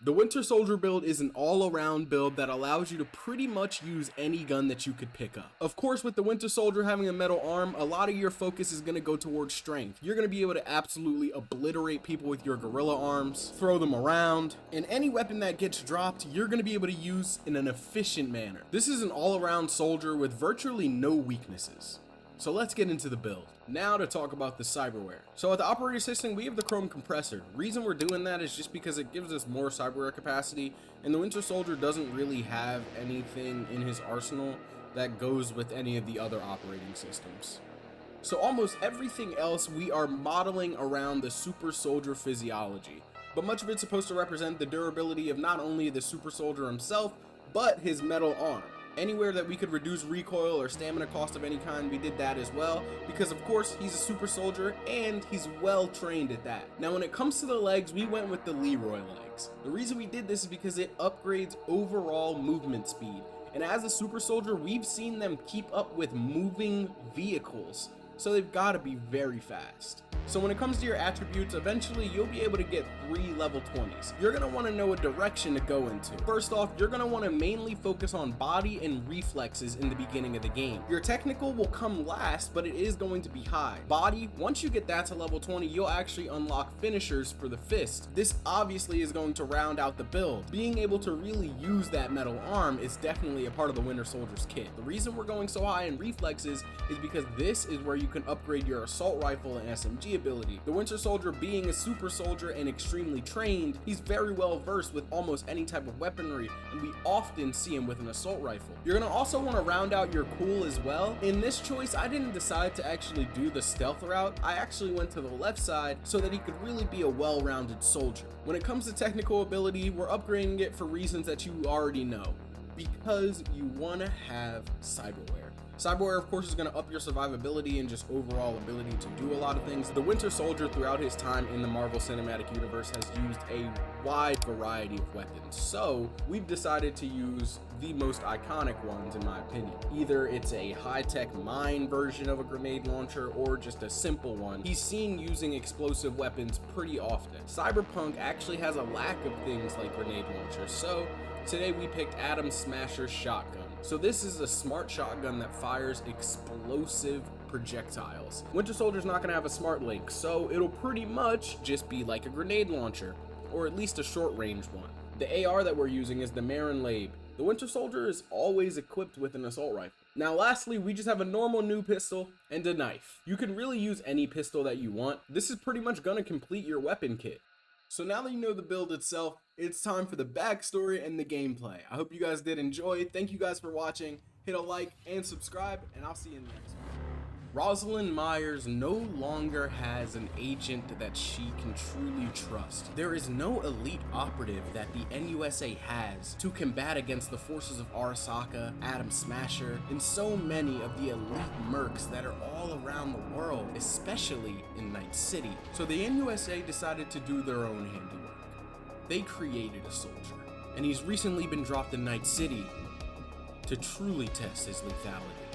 The Winter Soldier build is an all-around build that allows you to pretty much use any gun that you could pick up. Of course, with the Winter Soldier having a metal arm, a lot of your focus is going to go towards strength. You're going to be able to absolutely obliterate people with your gorilla arms, throw them around, and any weapon that gets dropped, you're going to be able to use in an efficient manner. This is an all-around soldier with virtually no weaknesses. So let's get into the build. Now to talk about the Cyberware. So at the operator system, we have the chrome compressor. Reason we're doing that is just because it gives us more Cyberware capacity, and the Winter Soldier doesn't really have anything in his arsenal that goes with any of the other operating systems. So almost everything else we are modeling around the Super Soldier physiology, but much of it's supposed to represent the durability of not only the Super Soldier himself, but his metal arm. Anywhere that we could reduce recoil or stamina cost of any kind, we did that as well, because of course he's a super soldier and he's well trained at that. Now when it comes to the legs, we went with the Leroy legs. The reason we did this is because it upgrades overall movement speed, and as a super soldier, we've seen them keep up with moving vehicles, so they've got to be very fast. So when it comes to your attributes, eventually you'll be able to get 3 level 20s. You're going to want to know a direction to go into. First off, you're going to want to mainly focus on body and reflexes in the beginning of the game. Your technical will come last, but it is going to be high. Body, once you get that to level 20, you'll actually unlock finishers for the fist. This obviously is going to round out the build. Being able to really use that metal arm is definitely a part of the Winter Soldier's kit. The reason we're going so high in reflexes is because this is where you can upgrade your assault rifle and SMG ability. The Winter Soldier, being a super soldier and extremely trained, he's very well versed with almost any type of weaponry, and we often see him with an assault rifle. You're going to also want to round out your cool as well. In this choice, I didn't decide to actually do the stealth route. I actually went to the left side so that he could really be a well-rounded soldier. When it comes to technical ability, we're upgrading it for reasons that you already know, because you want to have Cyberware. Cyberware, of course, is going to up your survivability and just overall ability to do a lot of things. The Winter Soldier, throughout his time in the Marvel Cinematic Universe, has used a wide variety of weapons. So we've decided to use the most iconic ones, in my opinion. Either it's a high-tech mine version of a grenade launcher or just a simple one. He's seen using explosive weapons pretty often. Cyberpunk actually has a lack of things like grenade launchers, so today we picked Atom Smasher's shotgun. So this is a smart shotgun that fires explosive projectiles. Winter Soldier's not going to have a smart link, so it'll pretty much just be like a grenade launcher, or at least a short range one. The AR that we're using is the Marin Labe. The Winter Soldier is always equipped with an assault rifle. Now lastly, we just have a normal new pistol and a knife. You can really use any pistol that you want. This is pretty much going to complete your weapon kit. So now that you know the build itself, it's time for the backstory and the gameplay. I hope you guys did enjoy. Thank you guys for watching. Hit a like and subscribe, and I'll see you in the next one. Rosalind Myers no longer has an agent that she can truly trust. There is no elite operative that the NUSA has to combat against the forces of Arasaka, Atom Smasher, and so many of the elite mercs that are all around the world, especially in Night City. So the NUSA decided to do their own handiwork. They created a soldier, and he's recently been dropped in Night City to truly test his lethality.